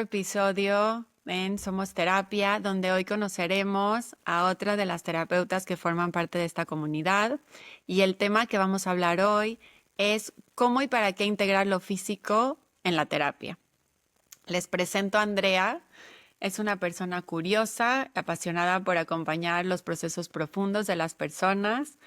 otro episodio en Somos Terapia, donde hoy conoceremos a otra de las terapeutas que forman parte de esta comunidad. Y el tema que vamos a hablar hoy es cómo y para qué integrar lo físico en la terapia. Les presento a Andrea. Es una persona curiosa, apasionada por acompañar los procesos profundos de las personas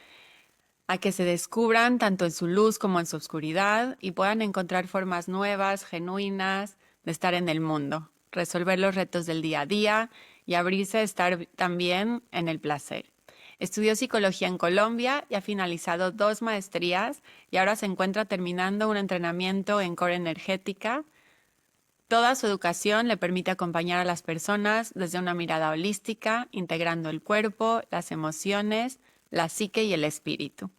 a que se descubran tanto en su luz como en su oscuridad y puedan encontrar formas nuevas, genuinas de estar en el mundo, resolver los retos del día a día y abrirse a estar también en el placer. Estudió psicología en Colombia y ha finalizado 2 maestrías y ahora se encuentra terminando un entrenamiento en core energética. Toda su educación le permite acompañar a las personas desde una mirada holística, integrando el cuerpo, las emociones, la psique y el espíritu.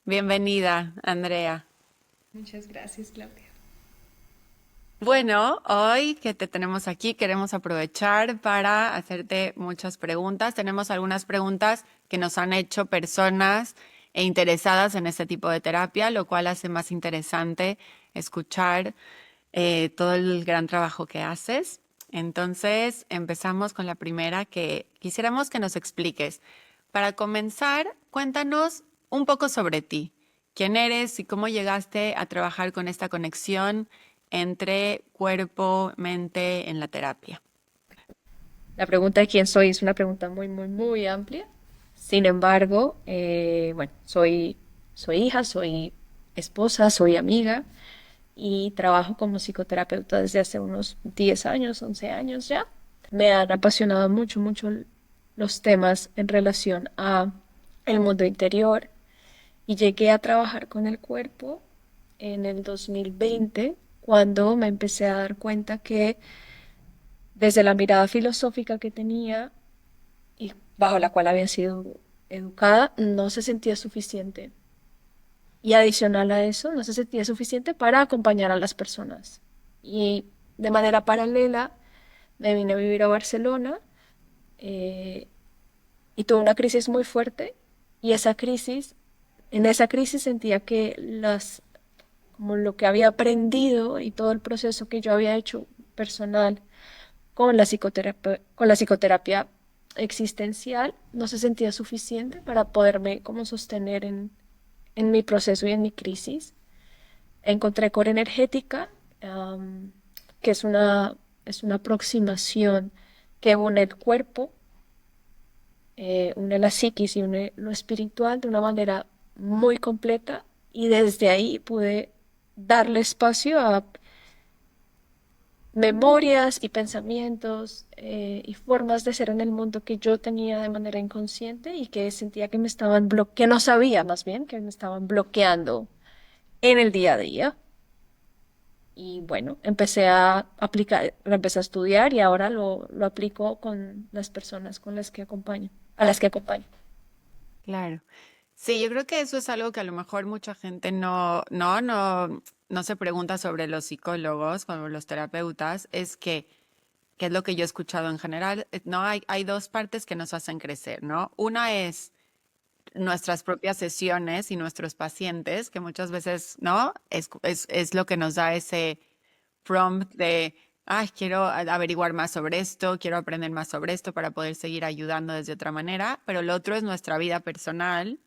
Bienvenida, Andrea. Muchas gracias, Claudia. Bueno, hoy que te tenemos aquí, queremos aprovechar para hacerte muchas preguntas. Tenemos algunas preguntas que nos han hecho personas interesadas en este tipo de terapia, lo cual hace más interesante escuchar todo el gran trabajo que haces. Entonces, empezamos con la primera que quisiéramos que nos expliques. Para comenzar, cuéntanos un poco sobre ti. ¿Quién eres y cómo llegaste a trabajar con esta conexión entre cuerpo, mente en la terapia? La pregunta de quién soy es una pregunta muy amplia. Sin embargo, bueno, soy hija, soy esposa, soy amiga y trabajo como psicoterapeuta desde hace unos 10 años, 11 años ya. Me han apasionado mucho los temas en relación a el mundo interior y llegué a trabajar con el cuerpo en el 2020 cuando me empecé a dar cuenta que desde la mirada filosófica que tenía y bajo la cual había sido educada, no se sentía suficiente. Y adicional a eso, no se sentía suficiente para acompañar a las personas. Y de manera paralela, me vine a vivir a Barcelona eh, y tuve una crisis muy fuerte. Y en esa crisis sentía que como lo que había aprendido y todo el proceso que yo había hecho personal con la psicoterapia existencial no se sentía suficiente para poderme como sostener en mi proceso y en mi crisis. Encontré core energética, que es una aproximación que une el cuerpo, une la psiquis y une lo espiritual de una manera muy completa y desde ahí pude darle espacio a memorias y pensamientos y formas de ser en el mundo que yo tenía de manera inconsciente y que sentía que me estaban que no sabía más bien, que me estaban bloqueando en el día a día. Y bueno, empecé a aplicar, lo empecé a estudiar y ahora lo aplico con las personas con las que acompaño, a las que acompaño. Claro. Sí, yo creo que eso es algo que a lo mejor mucha gente no se pregunta sobre los psicólogos, sobre los terapeutas, es que es lo que yo he escuchado en general, no hay 2 partes que nos hacen crecer, ¿no? Una es nuestras propias sesiones y nuestros pacientes, que muchas veces, ¿no? Es lo que nos da ese prompt de, ay, quiero averiguar más sobre esto, quiero aprender más sobre esto para poder seguir ayudando desde otra manera, pero lo otro es nuestra vida personal.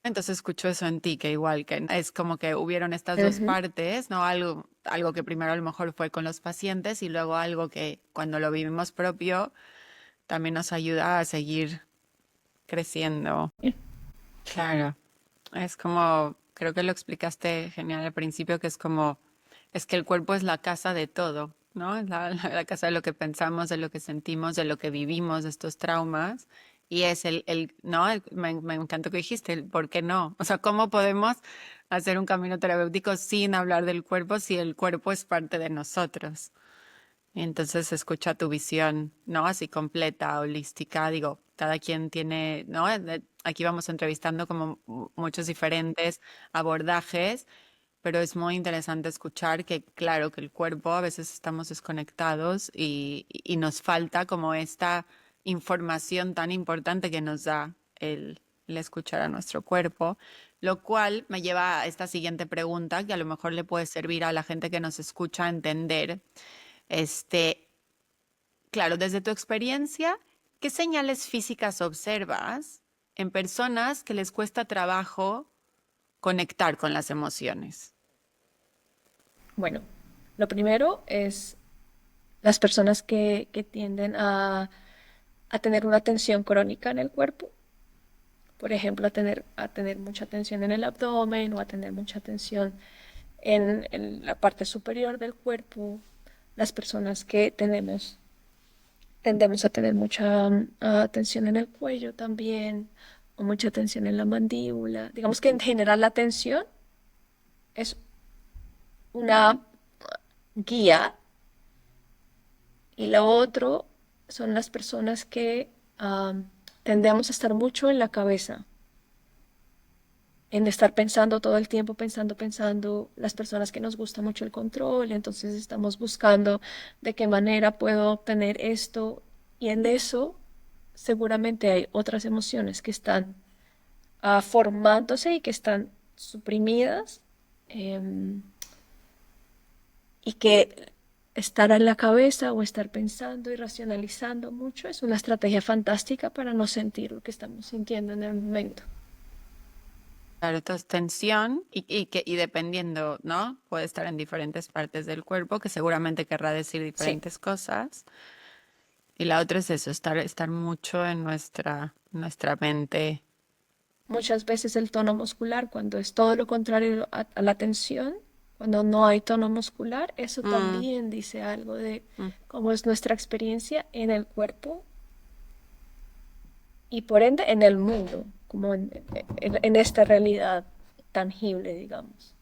Entonces escucho eso en ti, que igual que es como que hubieron estas 2 partes, ¿no? Algo que primero a lo mejor fue con los pacientes y luego algo que cuando lo vivimos propio también nos ayuda a seguir creciendo. Claro, es como, creo que lo explicaste genial al principio, que es como, es que el cuerpo es la casa de todo, ¿no? Es la casa de lo que pensamos, de lo que sentimos, de lo que vivimos, de estos traumas. Y es ¿no? Me encantó que dijiste, el por qué no. O sea, ¿cómo podemos hacer un camino terapéutico sin hablar del cuerpo si el cuerpo es parte de nosotros? Y entonces escucha tu visión, ¿no? Así completa, holística. Digo, cada quien tiene, ¿no? Aquí vamos entrevistando como muchos diferentes abordajes, pero es muy interesante escuchar que, claro, que el cuerpo a veces estamos desconectados y nos falta como esta información tan importante que nos da el escuchar a nuestro cuerpo, lo cual me lleva a esta siguiente pregunta que a lo mejor le puede servir a la gente que nos escucha a entender. Este, claro, desde tu experiencia, ¿qué señales físicas observas en personas que les cuesta trabajo conectar con las emociones? Bueno, lo primero es las personas que tienden a tener una tensión crónica en el cuerpo. Por ejemplo, a tener mucha tensión en el abdomen o a tener mucha tensión en la parte superior del cuerpo. Las personas que tendemos a tener mucha tensión en el cuello también, o mucha tensión en la mandíbula. Digamos que en general la tensión es una guía, y lo otro son las personas que tendemos a estar mucho en la cabeza, en estar pensando todo el tiempo, pensando, las personas que nos gusta mucho el control, entonces estamos buscando de qué manera puedo obtener esto, y en eso seguramente hay otras emociones que están formándose y que están suprimidas, em, y que estar en la cabeza o estar pensando y racionalizando mucho es una estrategia fantástica para no sentir lo que estamos sintiendo en el momento. Claro, entonces tensión y dependiendo, ¿no? Puede estar en diferentes partes del cuerpo, que seguramente querrá decir Sí, diferentes cosas. Y la otra es eso, estar mucho en nuestra mente. muchas veces el tono muscular, cuando es todo lo contrario a la tensión, cuando no hay tono muscular, eso Mm, también dice algo de mm. cómo es nuestra experiencia en el cuerpo y por ende en el mundo, como en esta realidad tangible, digamos.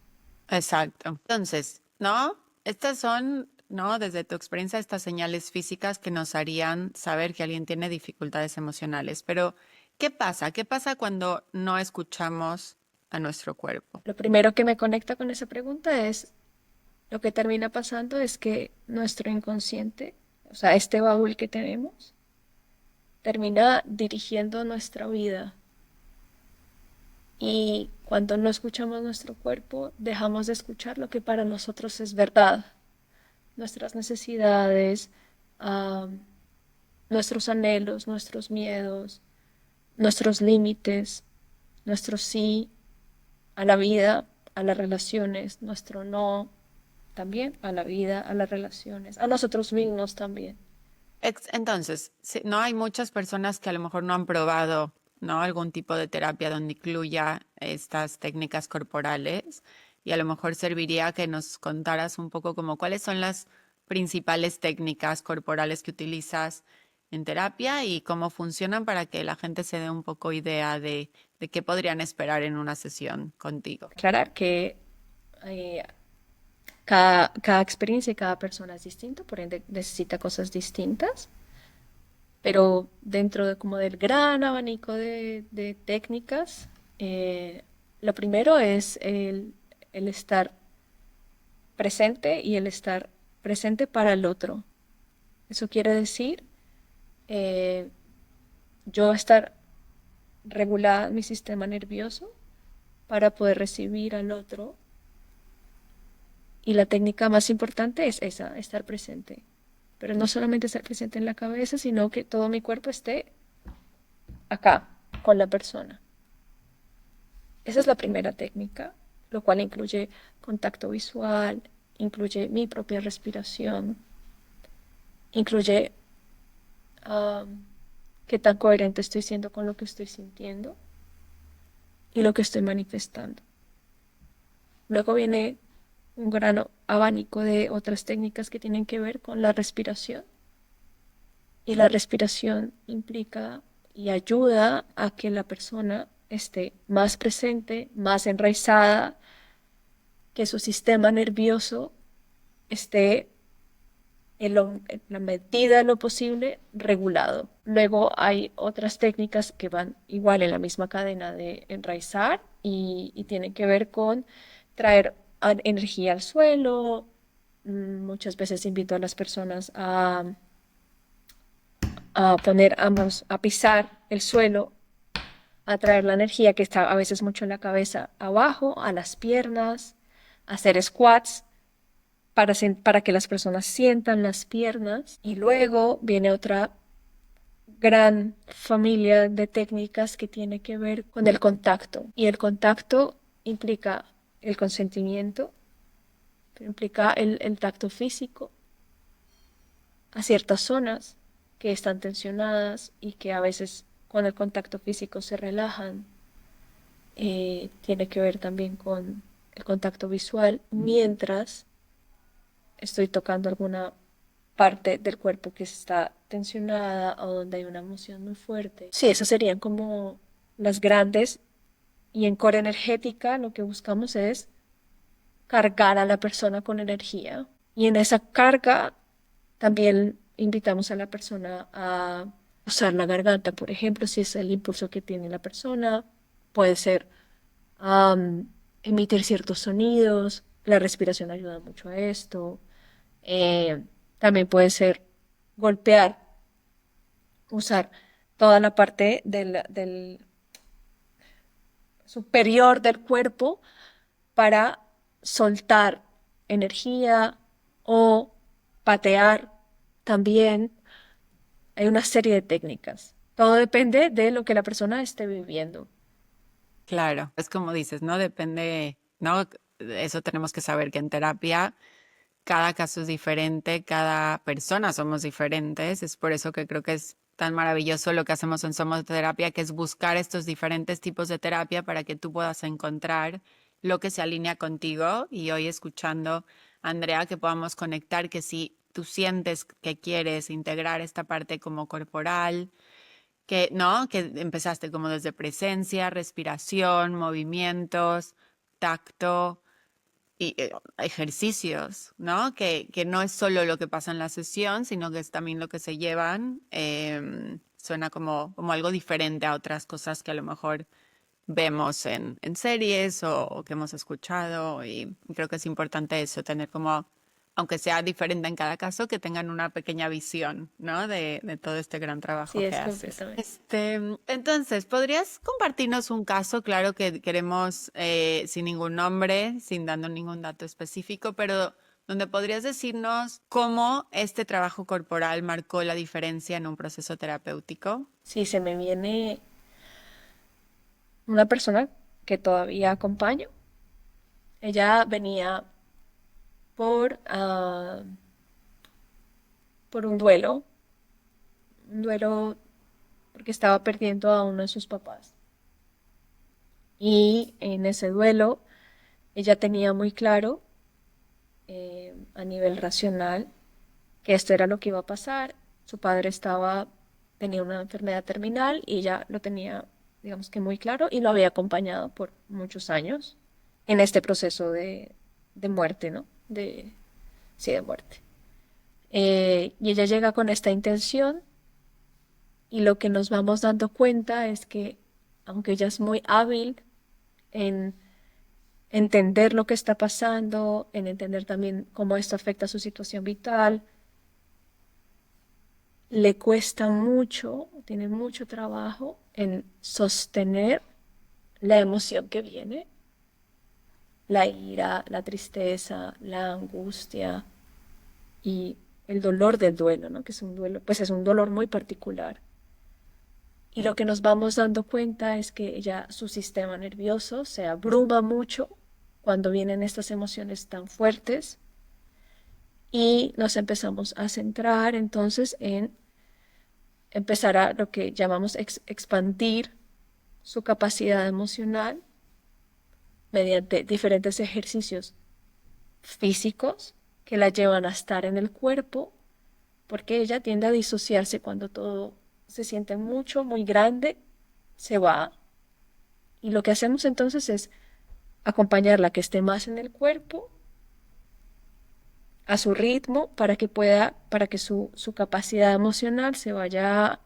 Exacto. Entonces, ¿no? Estas son, ¿no? Desde tu experiencia, estas señales físicas que nos harían saber que alguien tiene dificultades emocionales. Pero, ¿qué pasa? ¿Qué pasa cuando no escuchamos a nuestro cuerpo? Lo primero que me conecta con esa pregunta es lo que termina pasando es que nuestro inconsciente, o sea, este baúl que tenemos, termina dirigiendo nuestra vida. Y cuando no escuchamos nuestro cuerpo, dejamos de escuchar lo que para nosotros es verdad, nuestras necesidades, am, nuestros anhelos, nuestros miedos, nuestros límites, nuestro sí a la vida, a las relaciones, nuestro no también a la vida, a las relaciones, a nosotros mismos también. Entonces, no hay muchas personas que a lo mejor no han probado, ¿no? Algún tipo de terapia donde incluya estas técnicas corporales y a lo mejor serviría que nos contaras un poco como cuáles son las principales técnicas corporales que utilizas en terapia y cómo funcionan para que la gente se dé un poco idea de qué podrían esperar en una sesión contigo. Aclarar que eh, cada experiencia y cada persona es distinta, por ende necesita cosas distintas, pero dentro de como del gran abanico de técnicas, lo primero es el estar presente y el estar presente para el otro. Eso quiere decir eh, yo estar regulada en mi sistema nervioso para poder recibir al otro. Y la técnica más importante es esa, estar presente. Pero no solamente estar presente en la cabeza, sino que todo mi cuerpo esté acá, con la persona. Esa es la primera técnica, lo cual incluye contacto visual, incluye mi propia respiración, incluye qué tan coherente estoy siendo con lo que estoy sintiendo y lo que estoy manifestando. Luego viene un gran abanico de otras técnicas que tienen que ver con la respiración. Y la respiración implica y ayuda a que la persona esté más presente, más enraizada, que su sistema nervioso esté en la medida de lo posible regulado. Luego hay otras técnicas que van igual en la misma cadena de enraizar y tienen que ver con traer energía al suelo. Muchas veces invito a las personas a poner ambos, a pisar el suelo, a traer la energía que está a veces mucho en la cabeza abajo, a las piernas, a hacer squats, para que las personas sientan las piernas. Y luego viene otra gran familia de técnicas que tiene que ver con el contacto. Y el contacto implica el consentimiento, implica el tacto físico a ciertas zonas que están tensionadas y que a veces con el contacto físico se relajan. Tiene que ver también con el contacto visual mientras estoy tocando alguna parte del cuerpo que está tensionada o donde hay una emoción muy fuerte. Sí, esas serían como las grandes. Y en core energética lo que buscamos es cargar a la persona con energía. Y en esa carga también invitamos a la persona a usar la garganta, por ejemplo, si es el impulso que tiene la persona. Puede ser emitir ciertos sonidos. La respiración ayuda mucho a esto. Eh, También puede ser golpear, usar toda la parte del superior del cuerpo para soltar energía o patear también. Hay una serie de técnicas. Todo depende de lo que la persona esté viviendo. Claro, es como dices, ¿no? Depende, ¿no? Eso tenemos que saber que en terapia cada caso es diferente, cada persona somos diferentes. Es por eso que creo que es tan maravilloso lo que hacemos en Somos Terapia, que es buscar estos diferentes tipos de terapia para que tú puedas encontrar lo que se alinea contigo. Y hoy escuchando, Andrea, que podamos conectar, que si tú sientes que quieres integrar esta parte como corporal, que, ¿no? Que empezaste como desde presencia, respiración, movimientos, tacto y ejercicios, ¿no? Que no es solo lo que pasa en la sesión, sino que es también lo que se llevan. Suena como algo diferente a otras cosas que a lo mejor vemos en series o que hemos escuchado. Y creo que es importante eso, tener como, aunque sea diferente en cada caso, que tengan una pequeña visión, ¿no? De todo este gran Sí, trabajo que es haces. completamente. Entonces, ¿podrías compartirnos un caso? Claro que queremos sin ningún nombre, sin dando ningún dato específico, pero donde podrías decirnos cómo este trabajo corporal marcó la diferencia en un proceso terapéutico. Sí, se me viene una persona que todavía acompaño. Ella venía por, por un duelo porque estaba perdiendo a uno de sus papás. Y en ese duelo ella tenía muy claro a nivel racional que esto era lo que iba a pasar. Su padre tenía una enfermedad terminal y ella lo tenía, digamos que muy claro y lo había acompañado por muchos años en este proceso de muerte, ¿no? Sí, de muerte. Y ella llega con esta intención y lo que nos vamos dando cuenta es que aunque ella es muy hábil en entender lo que está pasando, en entender también cómo esto afecta a su situación vital, le cuesta mucho, tiene mucho trabajo en sostener la emoción que viene, la ira, la tristeza, la angustia y el dolor del duelo, ¿no? Que es un duelo, pues es un dolor muy particular. Y lo que nos vamos dando cuenta es que ya su sistema nervioso se abruma mucho cuando vienen estas emociones tan fuertes y nos empezamos a centrar entonces en empezar a lo que llamamos expandir su capacidad emocional mediante diferentes ejercicios físicos que la llevan a estar en el cuerpo, porque ella tiende a disociarse cuando todo se siente mucho, muy grande, se va. Y lo que hacemos entonces es acompañarla a que esté más en el cuerpo, a su ritmo, para que su capacidad emocional se vaya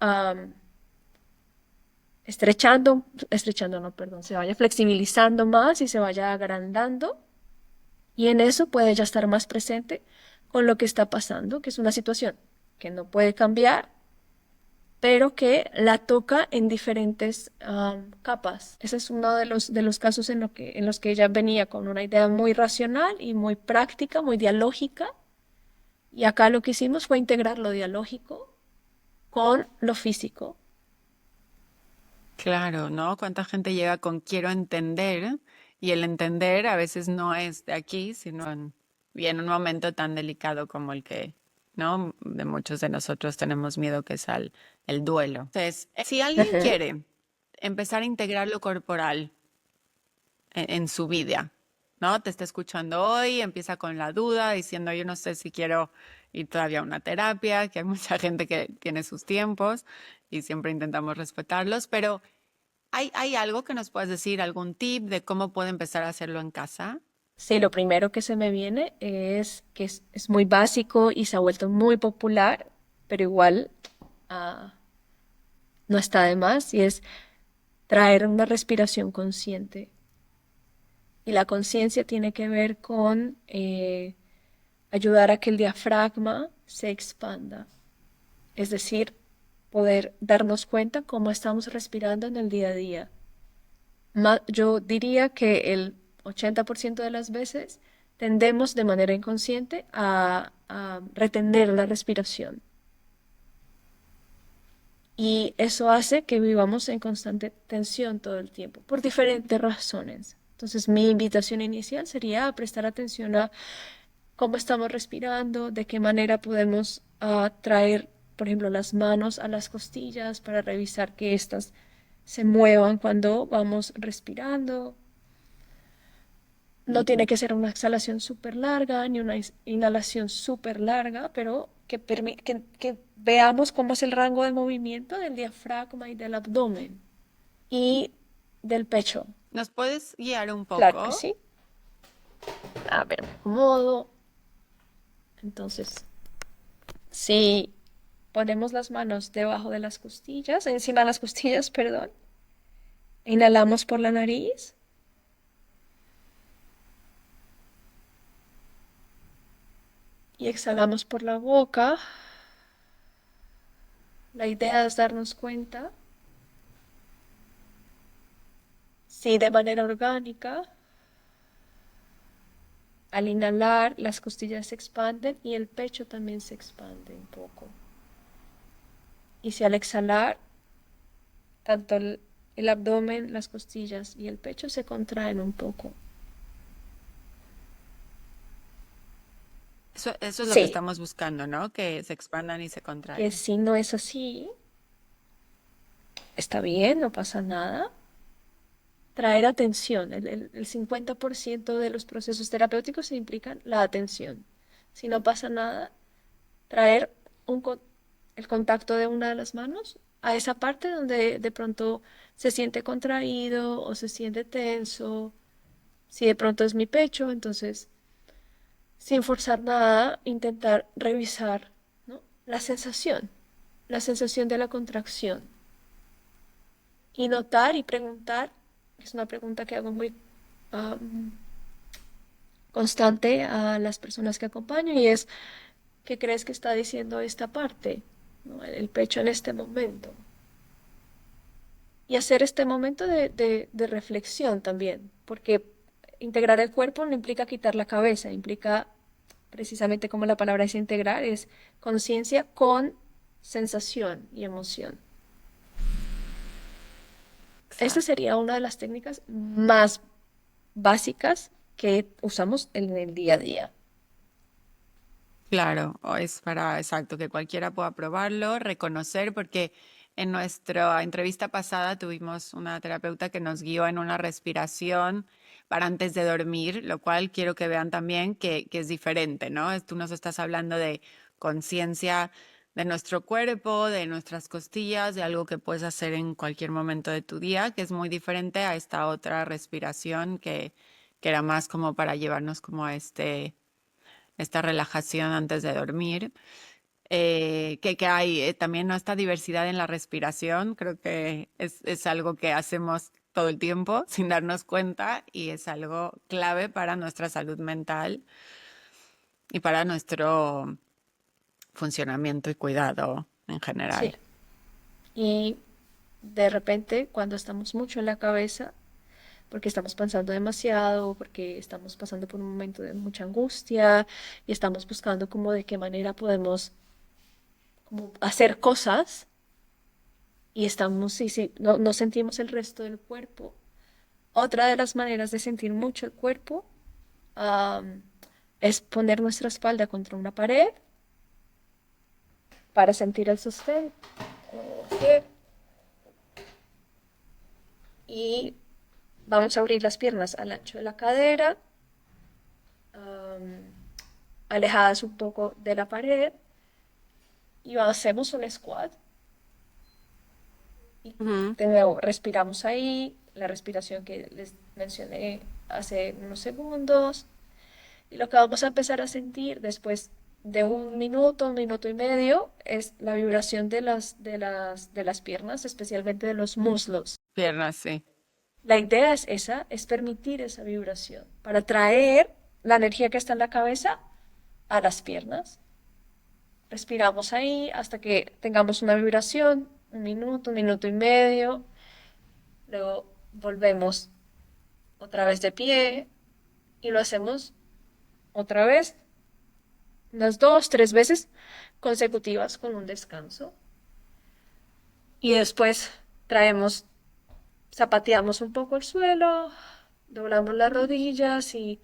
estrechando, no, perdón, se vaya flexibilizando más y se vaya agrandando. Y en eso puede ya estar más presente con lo que está pasando, que es una situación que no puede cambiar, pero que la toca en diferentes capas. Ese es uno de los casos en los que ella venía con una idea muy racional y muy práctica, muy dialógica, y acá lo que hicimos fue integrar lo dialógico con lo físico. Claro, ¿no? ¿Cuánta gente llega con quiero entender? Y el entender a veces no es de aquí, sino y en un momento tan delicado como el que, ¿no? De muchos de nosotros tenemos miedo que es el duelo. Entonces, si alguien Ujú. quiere empezar a integrar lo corporal en su vida, ¿no? Te está escuchando hoy, empieza con la duda, diciendo yo no sé si quiero ir todavía a una terapia, que hay mucha gente que tiene sus tiempos y siempre intentamos respetarlos, pero ¿hay algo que nos puedas decir, algún tip de cómo puede empezar a hacerlo en casa? Sí, lo primero que se me viene es que es muy básico y se ha vuelto muy popular, pero igual ah, no está de más, y es traer una respiración consciente. Y la conciencia tiene que ver con ayudar a que el diafragma se expanda, es decir, poder darnos cuenta cómo estamos respirando en el día a día. Yo diría que el 80% de las veces tendemos de manera inconsciente a retener la respiración. Y eso hace que vivamos en constante tensión todo el tiempo, por diferentes razones. Entonces, mi invitación inicial sería a prestar atención a cómo estamos respirando, de qué manera podemos traer, por ejemplo, las manos a las costillas para revisar que éstas se muevan cuando vamos respirando. No tiene que ser una exhalación súper larga ni una inhalación súper larga, pero que veamos cómo es el rango de movimiento del diafragma y del abdomen y del pecho. ¿Nos puedes guiar un Claro que poco? sí. A ver, me acomodo. Entonces, si ponemos las manos debajo de las costillas, encima de las costillas, perdón, inhalamos por la nariz y exhalamos por la boca. La idea es darnos cuenta si de manera orgánica, al inhalar, las costillas se expanden y el pecho también se expande un poco. Y si al exhalar, tanto el abdomen, las costillas y el pecho se contraen un poco. Eso es lo que Sí, estamos buscando, ¿no? Que se expandan y se que contraigan. si no es así, está bien, no pasa nada. Traer atención. El 50% de los procesos terapéuticos implican la atención. Si no pasa nada, traer un, el contacto de una de las manos a esa parte donde de pronto se siente contraído o se siente tenso. Si de pronto es mi pecho, entonces, sin forzar nada, intentar revisar, ¿no? La sensación de la contracción. Y notar y preguntar, es una pregunta que hago muy um, constante a las personas que acompaño, y es, ¿qué crees que está diciendo esta parte, ¿no? El pecho en este momento? Y hacer este momento de reflexión también, porque integrar el cuerpo no implica quitar la cabeza, implica precisamente como la palabra es integrar, es conciencia con sensación y emoción. Esta Exacto. sería una de las técnicas más básicas que usamos en el día a día. Claro, o es para, exacto, que cualquiera pueda probarlo, reconocer, porque en nuestra entrevista pasada tuvimos una terapeuta que nos guió en una respiración para antes de dormir, lo cual quiero que vean también que es diferente, ¿no? Tú nos estás hablando de conciencia de nuestro cuerpo, de nuestras costillas, de algo que puedes hacer en cualquier momento de tu día, que es muy diferente a esta otra respiración que era más como para llevarnos como a esta relajación antes de dormir. Que hay también ¿no? esta diversidad en la respiración, creo que es algo que hacemos todo el tiempo sin darnos cuenta y es algo clave para nuestra salud mental y para nuestro funcionamiento y cuidado en Sí, general. Y de repente, cuando estamos mucho en la cabeza, porque estamos pensando demasiado, porque estamos pasando por un momento de mucha angustia y estamos buscando como de qué manera podemos como hacer cosas y estamos, y si no sentimos el resto del cuerpo. Otra de las maneras de sentir mucho el cuerpo am, es poner nuestra espalda contra una pared para sentir el sostén. Ok. Y vamos a abrir las piernas al ancho de la cadera, am, alejadas un poco de la pared, y hacemos un squat. Y Ujú. de nuevo, respiramos ahí, la respiración que les mencioné hace unos segundos. Y lo que vamos a empezar a sentir después de un minuto y medio, es la vibración de las piernas, especialmente de los muslos. Piernas, sí. La idea es esa, es permitir esa vibración para traer la energía que está en la cabeza a las piernas. Respiramos ahí hasta que tengamos una vibración, un minuto y medio. Luego volvemos otra vez de pie y lo hacemos otra vez, unas dos, tres veces consecutivas con un descanso. Y después traemos, zapateamos un poco el suelo, doblamos las rodillas y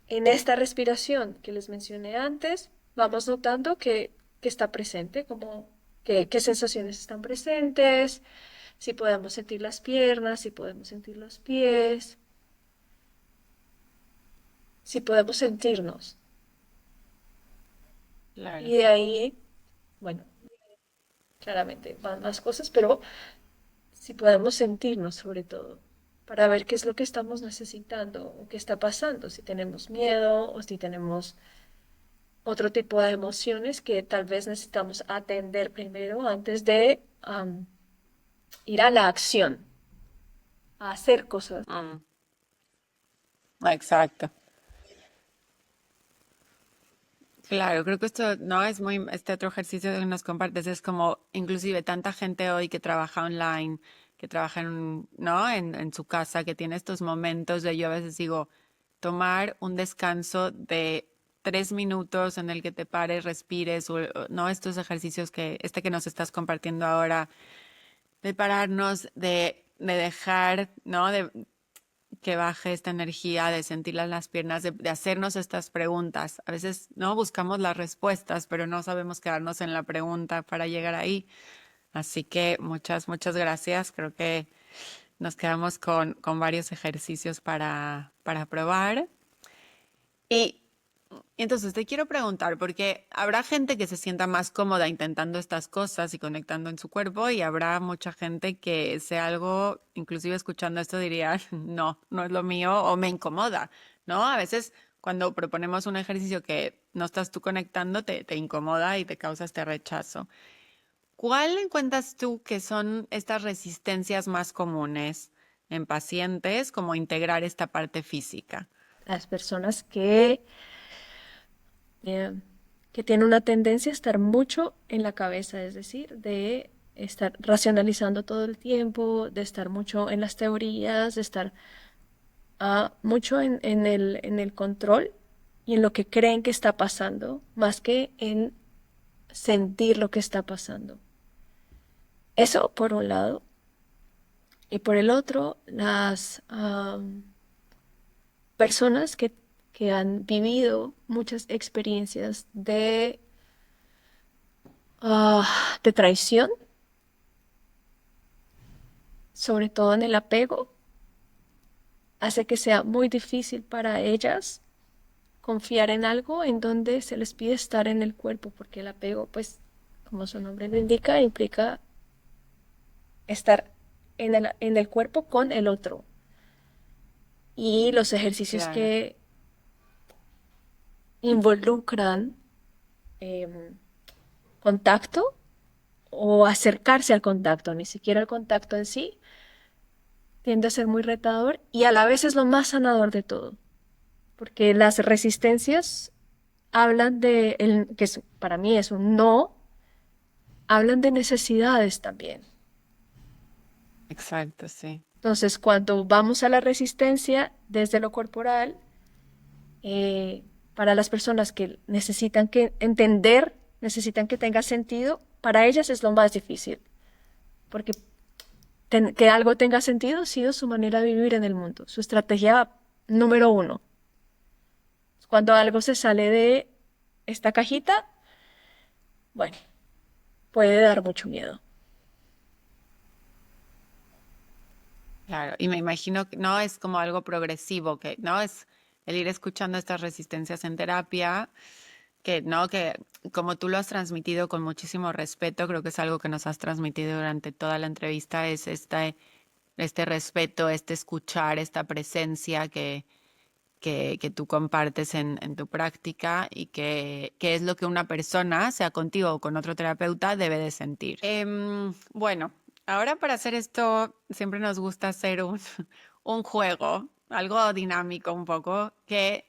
en esta respiración que les mencioné antes, vamos notando que está presente, como qué sensaciones están presentes, si podemos sentir las piernas, si podemos sentir los pies, si podemos sentirnos. Claro. Y de ahí, bueno, claramente van más cosas, pero si podemos sentirnos sobre todo, para ver qué es lo que estamos necesitando o qué está pasando, si tenemos miedo o si tenemos otro tipo de emociones que tal vez necesitamos atender primero antes de ir a la acción, a hacer cosas. Mm, exacto. Claro, creo que esto no es muy, este otro ejercicio que nos compartes es como, inclusive tanta gente hoy que trabaja online, que trabaja en, ¿no? En su casa, que tiene estos momentos de yo a veces digo, tomar un descanso de 3 minutos en el que te pares, respires, ¿no? Estos ejercicios que nos estás compartiendo ahora, de pararnos, de dejar, ¿no? De que baje esta energía, de sentirla en las piernas, de hacernos estas preguntas. A veces no buscamos las respuestas, pero no sabemos quedarnos en la pregunta para llegar ahí. Así que muchas gracias. Creo que nos quedamos con varios ejercicios para probar. Y entonces te quiero preguntar, porque habrá gente que se sienta más cómoda intentando estas cosas y conectando en su cuerpo, y habrá mucha gente que sea algo, inclusive escuchando esto diría, no, no es lo mío o me incomoda, ¿no? A veces cuando proponemos un ejercicio que no estás tú conectando, te incomoda y te causa este rechazo. ¿Cuál encuentras tú que son estas resistencias más comunes en pacientes, como integrar esta parte física? Las personas eh, que tienen una tendencia a estar mucho en la cabeza, es decir, de estar racionalizando todo el tiempo, de estar mucho en las teorías, de estar mucho en el control y en lo que creen que está pasando, más que en sentir lo que está pasando. Eso por un lado. Y por el otro, las personas que han vivido muchas experiencias de traición, sobre todo en el apego, hace que sea muy difícil para ellas confiar en algo en donde se les pide estar en el cuerpo, porque el apego, pues, como su nombre lo indica, implica estar en el cuerpo con el otro. Y los ejercicios Claro. que involucran em, contacto o acercarse al contacto, ni siquiera el contacto en sí, tiende a ser muy retador y a la vez es lo más sanador de todo, porque las resistencias hablan para mí es un no hablan de necesidades también. Exacto, sí. Entonces, cuando vamos a la resistencia desde lo corporal, eh, para las personas que necesitan que entender, necesitan que tenga sentido, para ellas es lo más difícil, porque que algo tenga sentido ha sido su manera de vivir en el mundo, su estrategia número uno. Cuando algo se sale de esta cajita, bueno, puede dar mucho miedo. Claro, y me imagino que no es como algo progresivo, que no es el ir escuchando estas resistencias en terapia, que no, que como tú lo has transmitido con muchísimo respeto, creo que es algo que nos has transmitido durante toda la entrevista, es este respeto, este escuchar, esta presencia que tú compartes en tu práctica y que es lo que una persona, sea contigo o con otro terapeuta, debe de sentir. Bueno, ahora para hacer esto siempre nos gusta hacer un juego, algo dinámico un poco, en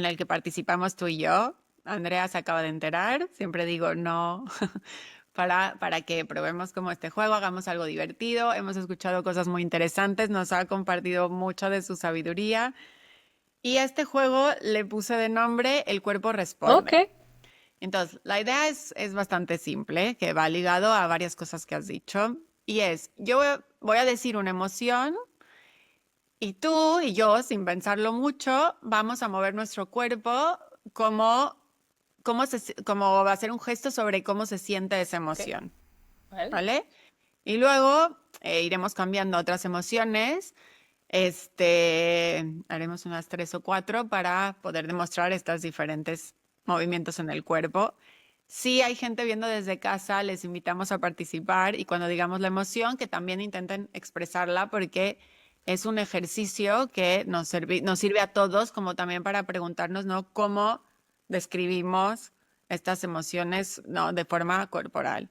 el que participamos tú y yo. Andrea se acaba de enterar, siempre digo no, para que probemos como este juego, hagamos algo divertido. Hemos escuchado cosas muy interesantes, nos ha compartido mucho de su sabiduría. Y a este juego le puse de nombre El cuerpo Ok, responde. Entonces, la idea es bastante simple, que va ligado a varias cosas que has dicho. Y es, voy a decir una emoción y tú y yo, sin pensarlo mucho, vamos a mover nuestro cuerpo como, como va a ser un gesto sobre cómo se siente esa ok, emoción, vale. ¿vale? Y luego iremos cambiando otras emociones. Haremos unas 3 o 4 para poder demostrar estos diferentes movimientos en el cuerpo. Si hay gente viendo desde casa, les invitamos a participar y cuando digamos la emoción, que también intenten expresarla porque es un ejercicio que nos sirve a todos como también para preguntarnos, ¿no? ¿Cómo describimos estas emociones, ¿no? De forma corporal.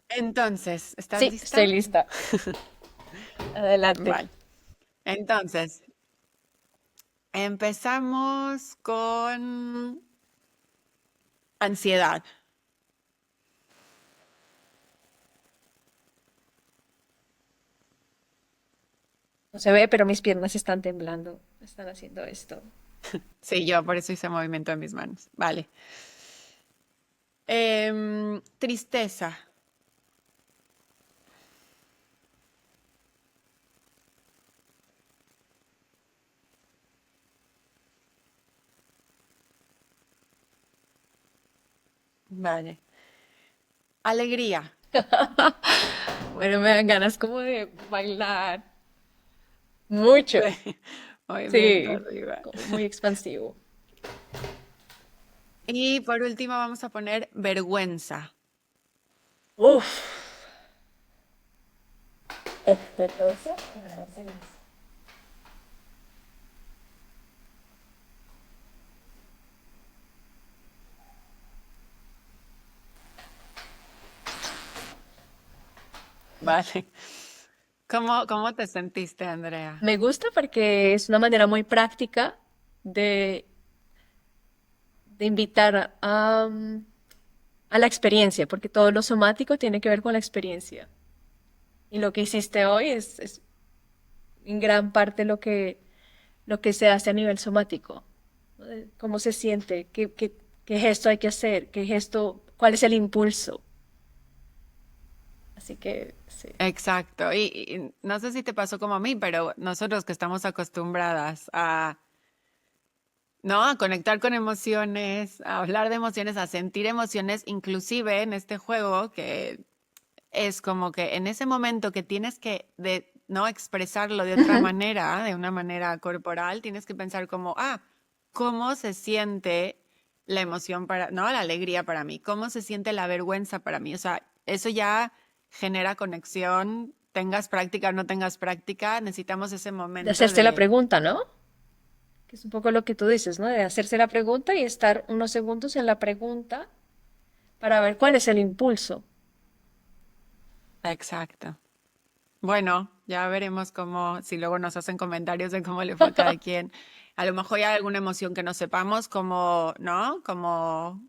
Entonces, ¿estás Sí, estoy lista? lista. Adelante. Vale. Entonces, empezamos con ansiedad. No se ve, pero mis piernas están temblando. Están haciendo esto. Sí, yo por eso hice movimiento de mis manos. Vale. Tristeza. Vale. Alegría. Bueno, me dan ganas como de bailar. Mucho. Sí. Movimiento Sí, arriba. como muy expansivo. Y por último vamos a poner vergüenza. Uf. Esperanza. Vale. ¿Cómo te sentiste, Andrea? Me gusta porque es una manera muy práctica de, de invitar a la experiencia, porque todo lo somático tiene que ver con la experiencia. Y lo que hiciste hoy es en gran parte lo que se hace a nivel somático. ¿No? Cómo se siente, qué gesto hay que hacer, qué gesto, cuál es el impulso. Así que sí. Exacto. Y no sé si te pasó como a mí, pero nosotros que estamos acostumbradas a, ¿no? A conectar con emociones, a hablar de emociones, a sentir emociones, inclusive en este juego que es como que en ese momento que tienes no expresarlo de otra Ujú. manera, de una manera corporal, tienes que pensar como, ¿cómo se siente la emoción ¿no? La alegría para mí? ¿Cómo se siente la vergüenza para mí? O sea, eso ya genera conexión, tengas práctica o no tengas práctica, necesitamos ese De momento hacerse la de. pregunta, ¿no? Que es un poco lo que tú dices, ¿no? De hacerse la pregunta y estar unos segundos en la pregunta para ver cuál es el impulso. Exacto. Bueno, ya veremos si luego nos hacen comentarios de cómo le fue a cada quien. A lo mejor hay alguna emoción que no sepamos, como, ¿no? Como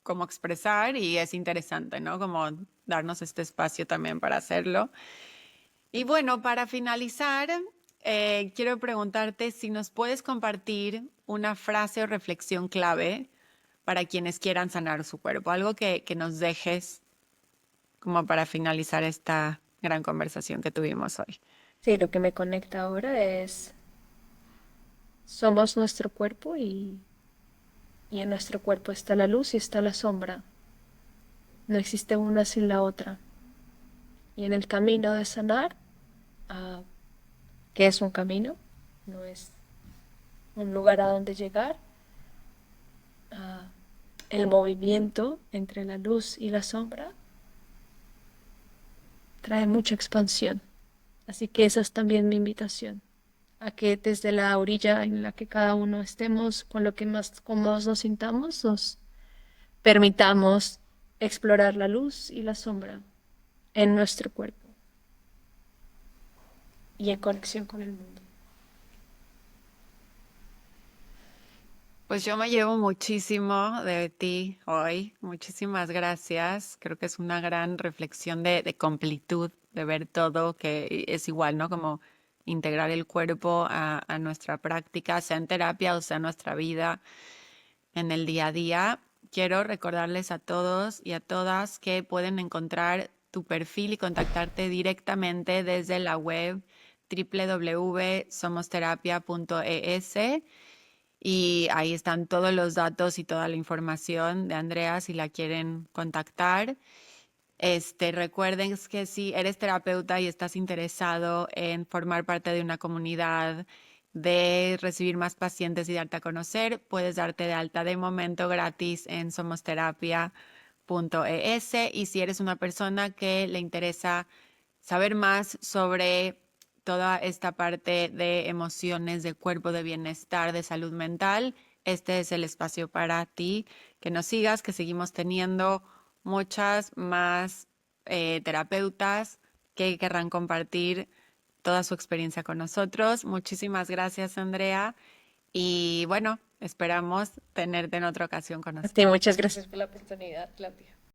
cómo expresar y es interesante, ¿no? Como darnos este espacio también para hacerlo. Y bueno, para finalizar, quiero preguntarte si nos puedes compartir una frase o reflexión clave para quienes quieran sanar su cuerpo, algo que nos dejes como para finalizar esta gran conversación que tuvimos hoy. Sí, lo que me conecta ahora es, somos nuestro cuerpo y en nuestro cuerpo está la luz y está la sombra. No existe una sin la otra. Y en el camino de sanar, ah, que es un camino, no es un lugar a donde llegar, ah, el movimiento entre la luz y la sombra trae mucha expansión. Así que esa es también mi invitación, a que desde la orilla en la que cada uno estemos, con lo que más cómodos nos sintamos, nos permitamos explorar la luz y la sombra en nuestro cuerpo y en conexión con el mundo. Pues yo me llevo muchísimo de ti hoy. Muchísimas gracias. Creo que es una gran reflexión de completud, de ver todo, que es igual, ¿no? Como integrar el cuerpo a nuestra práctica, sea en terapia o sea en nuestra vida, en el día a día. Quiero recordarles a todos y a todas que pueden encontrar tu perfil y contactarte directamente desde la web www.somosterapia.es y ahí están todos los datos y toda la información de Andrea si la quieren contactar. Recuerden que si eres terapeuta y estás interesado en formar parte de una comunidad, de recibir más pacientes y darte a conocer, puedes darte de alta de momento gratis en somosterapia.es. Y si eres una persona que le interesa saber más sobre toda esta parte de emociones, de cuerpo, de bienestar, de salud mental, este es el espacio para ti. Que nos sigas, que seguimos teniendo muchas más terapeutas que querrán compartir toda su experiencia con nosotros. Muchísimas gracias, Andrea. Y bueno, esperamos tenerte en otra ocasión con A ti, nosotros. muchas gracias por la oportunidad, Claudia.